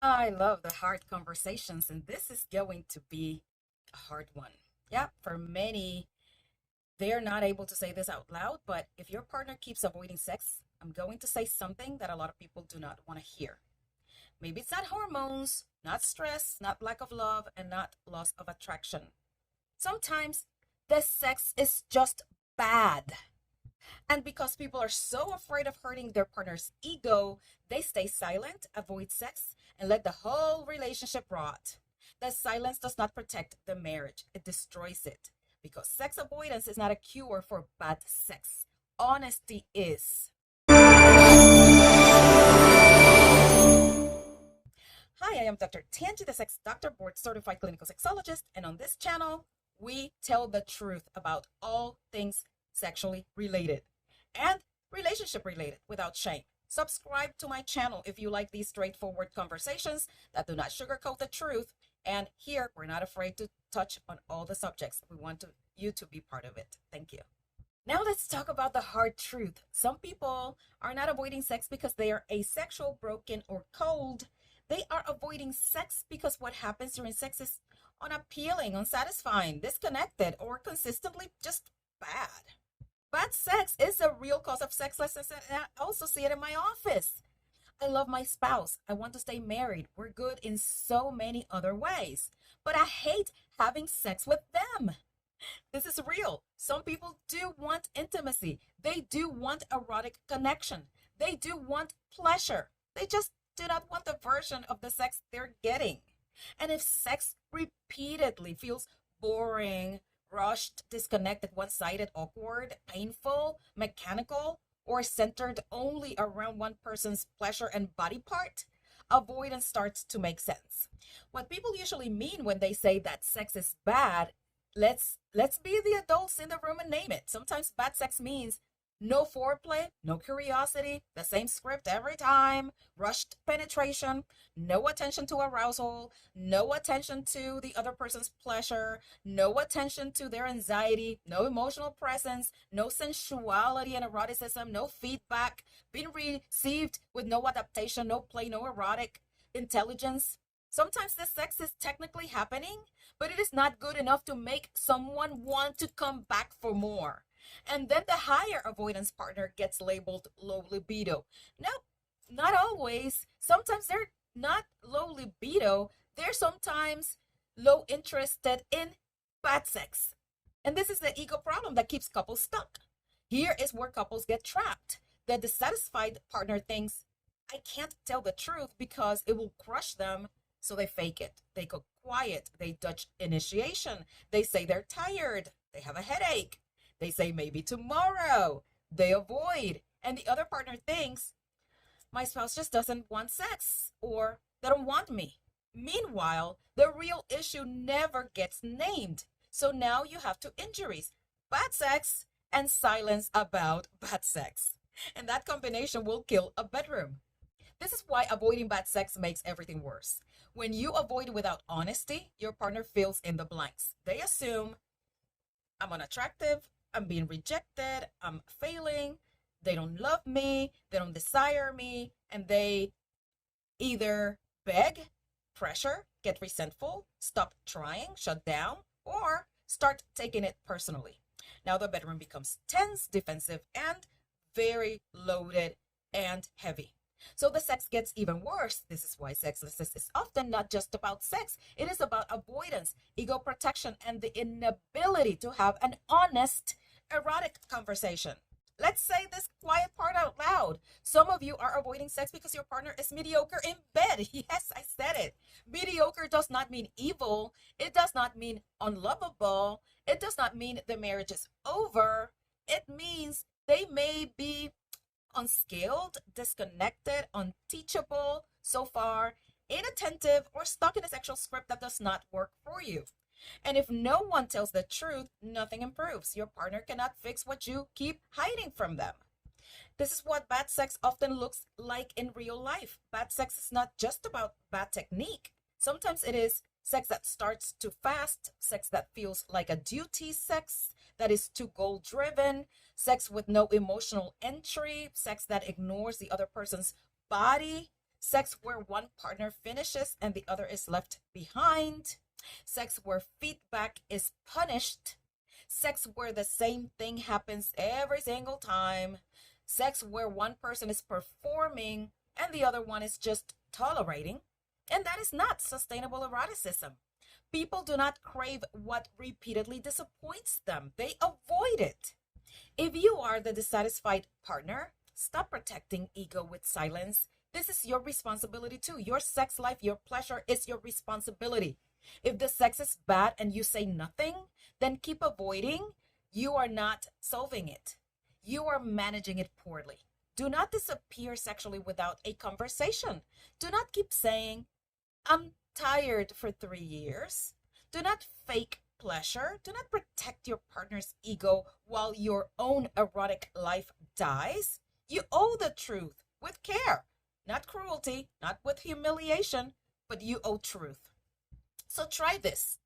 I love the hard conversations, and this is going to be a hard one. Yeah, for many, they're not able to say this out loud, but if your partner keeps avoiding sex, I'm going to say something that a lot of people do not want to hear. Maybe it's not hormones, not stress, not lack of love, and not loss of attraction. Sometimes the sex is just bad. And because people are so afraid of hurting their partner's ego, they stay silent, avoid sex, and let the whole relationship rot. That silence does not protect the marriage, it destroys it. Because sex avoidance is not a cure for bad sex. Honesty is. Hi, I am Dr. Tangie, the sex doctor, board certified clinical sexologist, and on this channel, we tell the truth about all things sexually related and relationship related without shame. Subscribe to my channel if you like these straightforward conversations that do not sugarcoat the truth. And here, we're not afraid to touch on all the subjects. We want you to be part of it. Thank you. Now let's talk about the hard truth. Some people are not avoiding sex because they are asexual, broken, or cold. They are avoiding sex because what happens during sex is unappealing, unsatisfying, disconnected, or consistently just bad. Bad sex is a real cause of sexlessness, and I also see it in my office. I love my spouse. I want to stay married. We're good in so many other ways, but I hate having sex with them. This is real. Some people do want intimacy. They do want erotic connection. They do want pleasure. They just do not want the version of the sex they're getting. And if sex repeatedly feels boring, rushed, disconnected, one sided, awkward, painful, mechanical, or centered only around one person's pleasure and body part, avoidance starts to make sense. What people usually mean when they say that sex is bad, let's be the adults in the room and name it. Sometimes bad sex means no foreplay, no curiosity, the same script every time, rushed penetration, no attention to arousal, no attention to the other person's pleasure, no attention to their anxiety, no emotional presence, no sensuality and eroticism, no feedback, being received with no adaptation, no play, no erotic intelligence. Sometimes the sex is technically happening, but it is not good enough to make someone want to come back for more. And then the higher avoidance partner gets labeled low libido. No, not always. Sometimes they're not low libido, they're sometimes low interested in bad sex. And this is the ego problem that keeps couples stuck. Here is where couples get trapped. The dissatisfied partner thinks, I can't tell the truth because it will crush them. So they fake it. They go quiet. They dodge initiation. They say they're tired. They have a headache. They say maybe tomorrow. They avoid. And the other partner thinks, my spouse just doesn't want sex or they don't want me. Meanwhile, the real issue never gets named. So now you have two injuries, bad sex and silence about bad sex. And that combination will kill a bedroom. This is why avoiding bad sex makes everything worse. When you avoid without honesty, your partner fills in the blanks. They assume I'm unattractive, I'm being rejected, I'm failing, they don't love me, they don't desire me, and they either beg, pressure, get resentful, stop trying, shut down, or start taking it personally. Now the bedroom becomes tense, defensive, and very loaded and heavy. So the sex gets even worse. This is why sexlessness is often not just about sex. It is about avoidance, ego protection, and the inability to have an honest, erotic conversation. Let's say this quiet part out loud. Some of you are avoiding sex because your partner is mediocre in bed. Yes, I said it. Mediocre does not mean evil. It does not mean unlovable. It does not mean the marriage is over. It means they may be unskilled, disconnected, unteachable so far, inattentive, or stuck in a sexual script that does not work for you. And if no one tells the truth, nothing improves. Your partner cannot fix what you keep hiding from them. This is what bad sex often looks like in real life. Bad sex is not just about bad technique. Sometimes it is sex that starts too fast, sex that feels like a duty sex, that is too goal driven, sex with no emotional entry, sex that ignores the other person's body, Sex where one partner finishes and the other is left behind. Sex where feedback is punished. Sex where the same thing happens every single time. Sex where one person is performing and the other one is just tolerating. And that is not sustainable eroticism. People do not crave what repeatedly disappoints them, they avoid it. If you are the dissatisfied partner, stop protecting ego with silence. This is your responsibility too. Your sex life, your pleasure is your responsibility. If the sex is bad and you say nothing, then keep avoiding. You are not solving it. You are managing it poorly. Do not disappear sexually without a conversation. Do not keep saying, I'm tired for 3 years. Do not fake pleasure. Do not protect your partner's ego while your own erotic life dies. You owe the truth with care, not cruelty, not with humiliation, but you owe truth. So try this.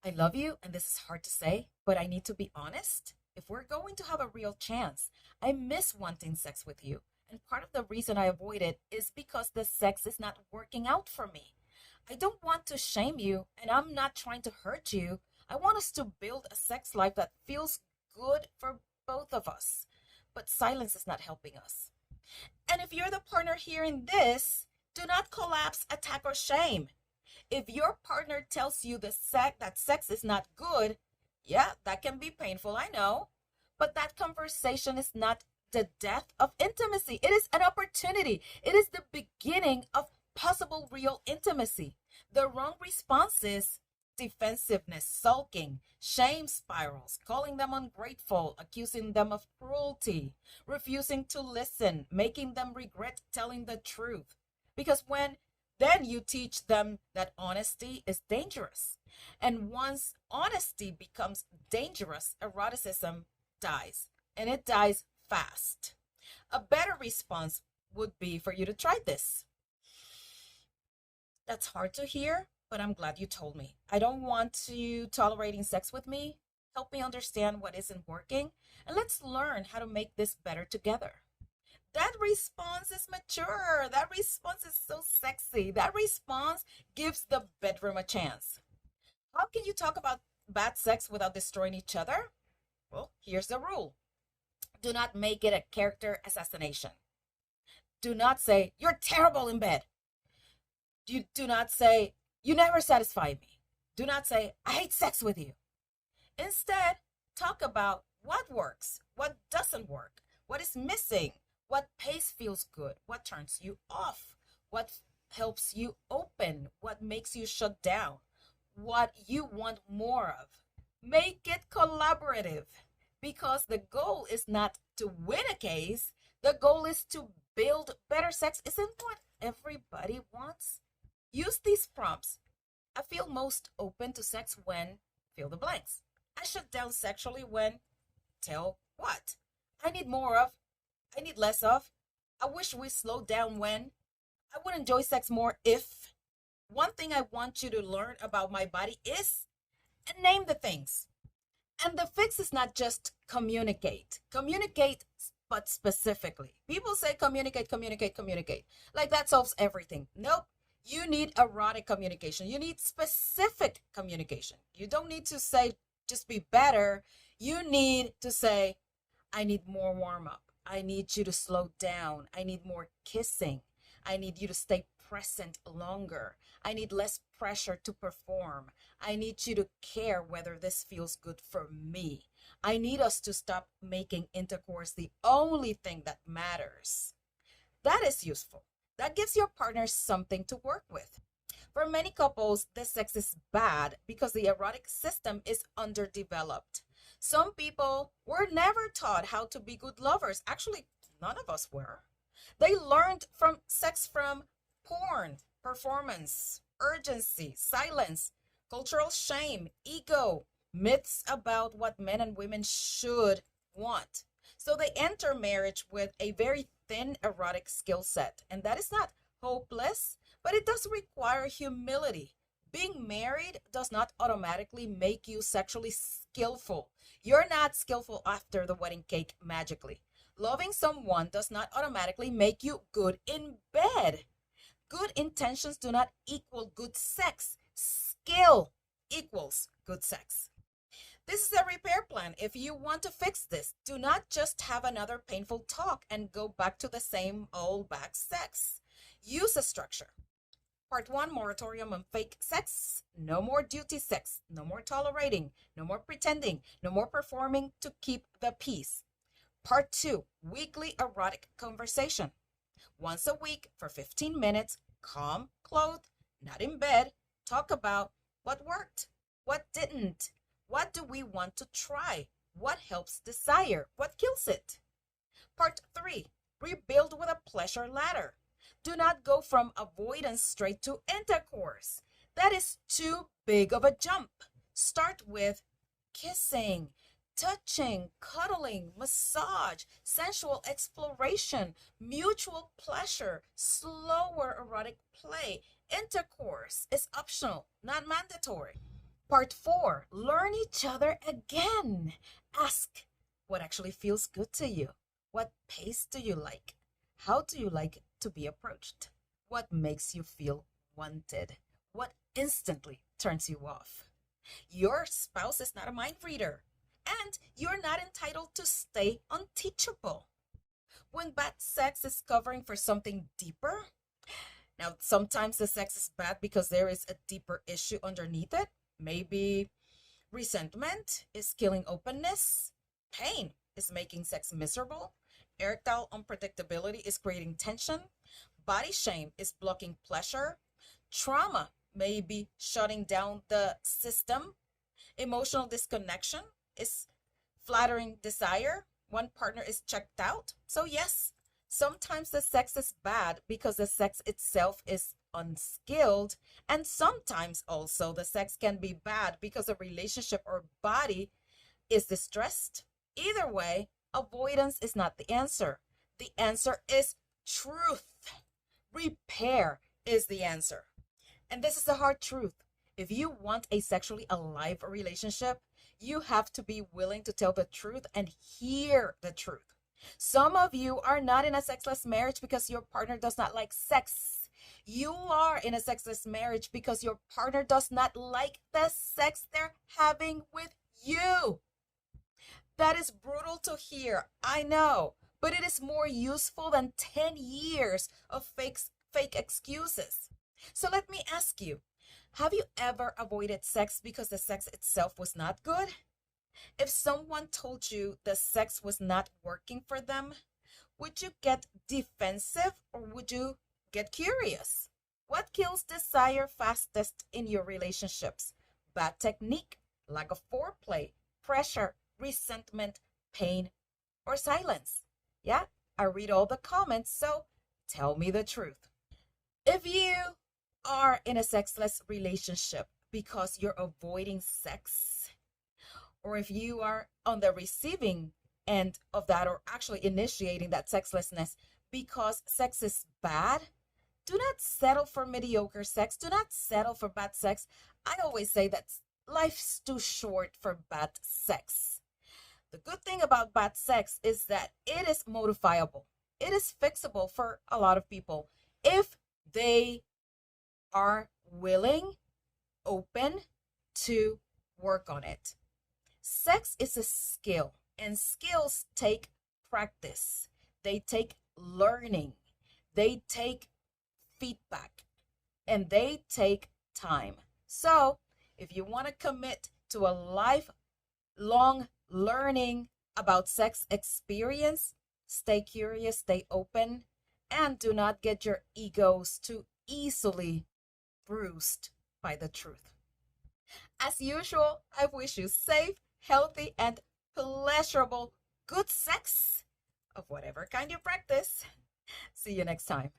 I love you, and this is hard to say, but I need to be honest. If we're going to have a real chance, I miss wanting sex with you. And part of the reason I avoid it is because the sex is not working out for me. I don't want to shame you, and I'm not trying to hurt you. I want us to build a sex life that feels good for both of us. But silence is not helping us. And if you're the partner hearing this, do not collapse, attack, or shame. If your partner tells you that sex is not good, yeah, that can be painful, I know. But that conversation is not the death of intimacy. It is an opportunity. It is the beginning of possible real intimacy. The wrong response is defensiveness, sulking, shame spirals, calling them ungrateful, accusing them of cruelty, refusing to listen, making them regret telling the truth. Because then you teach them that honesty is dangerous. And once honesty becomes dangerous, eroticism dies. And it dies fast. A better response would be for you to try this. That's hard to hear, but I'm glad you told me. I don't want you tolerating sex with me. Help me understand what isn't working, and let's learn how to make this better together. That response is mature. That response is so sexy. That response gives the bedroom a chance. How can you talk about bad sex without destroying each other? Well, here's the rule. Do not make it a character assassination. Do not say, you're terrible in bed. Do not say, you never satisfy me. Do not say, I hate sex with you. Instead, talk about what works, what doesn't work, what is missing, what pace feels good, what turns you off, what helps you open, what makes you shut down, what you want more of. Make it collaborative, because the goal is not to win a case. The goal is to build better sex. Isn't what everybody wants? Use these prompts. I feel most open to sex when, fill the blanks. I shut down sexually when, tell what. I need more of, I need less of. I wish we slowed down when. I would enjoy sex more if. One thing I want you to learn about my body is, and name the things. And the fix is not just communicate. Communicate, but specifically. People say communicate, communicate, communicate. Like that solves everything. Nope. You need erotic communication. You need specific communication. You don't need to say, just be better. You need to say, I need more warm up. I need you to slow down. I need more kissing. I need you to stay present longer. I need less pressure to perform. I need you to care whether this feels good for me. I need us to stop making intercourse the only thing that matters. That is useful. That gives your partner something to work with. For many couples, the sex is bad because the erotic system is underdeveloped. Some people were never taught how to be good lovers. Actually, none of us were. They learned from sex from porn, performance, urgency, silence, cultural shame, ego, myths about what men and women should want. So they enter marriage with a very thin erotic skill set. And that is not hopeless, but it does require humility. Being married does not automatically make you sexually skillful. You're not skillful after the wedding cake magically. Loving someone does not automatically make you good in bed. Good intentions do not equal good sex. Skill equals good sex. This is a repair plan. If you want to fix this, do not just have another painful talk and go back to the same old bad sex. Use a structure. Part 1, moratorium on fake sex. No more duty sex. No more tolerating. No more pretending. No more performing to keep the peace. Part 2, weekly erotic conversation. Once a week for 15 minutes, calm, clothed, not in bed, talk about what worked, what didn't, what do we want to try, what helps desire, what kills it. Part 3, rebuild with a pleasure ladder. Do not go from avoidance straight to intercourse. That is too big of a jump. Start with kissing, touching, cuddling, massage, sensual exploration, mutual pleasure, slower erotic play. Intercourse is optional, not mandatory. Part 4, learn each other again. Ask what actually feels good to you. What pace do you like? How do you like to be approached? What makes you feel wanted? What instantly turns you off? Your spouse is not a mind reader, and you're not entitled to stay unteachable. When bad sex is covering for something deeper, now sometimes the sex is bad because there is a deeper issue underneath it. Maybe resentment is killing openness, pain is making sex miserable, erectile unpredictability is creating tension, body shame is blocking pleasure, trauma may be shutting down the system, emotional disconnection is flattering desire, one partner is checked out. So yes, sometimes the sex is bad because the sex itself is unskilled, and sometimes also the sex can be bad because a relationship or body is distressed. Either way, avoidance is not the answer. The answer is truth. Repair is the answer. And this is the hard truth. If you want a sexually alive relationship, you have to be willing to tell the truth and hear the truth. Some of you are not in a sexless marriage because your partner does not like sex. You are in a sexless marriage because your partner does not like the sex they're having with you. That is brutal to hear, I know, but it is more useful than 10 years of fake excuses. So let me ask you, have you ever avoided sex because the sex itself was not good? If someone told you the sex was not working for them, would you get defensive or would you get curious? What kills desire fastest in your relationships? Bad technique, lack of foreplay, pressure, resentment, pain, or silence? Yeah, I read all the comments, so tell me the truth. If you are in a sexless relationship because you're avoiding sex, or if you are on the receiving end of that or actually initiating that sexlessness because sex is bad, do not settle for mediocre sex. Do not settle for bad sex. I always say that life's too short for bad sex. The good thing about bad sex is that it is modifiable. It is fixable for a lot of people if they are willing, open to work on it. Sex is a skill, and skills take practice. They take learning. They take feedback, and they take time. So, if you want to commit to a lifelong learning about sex experience, stay curious, stay open, and do not get your egos too easily bruised by the truth. As usual, I wish you safe, healthy, and pleasurable good sex of whatever kind you practice. See you next time.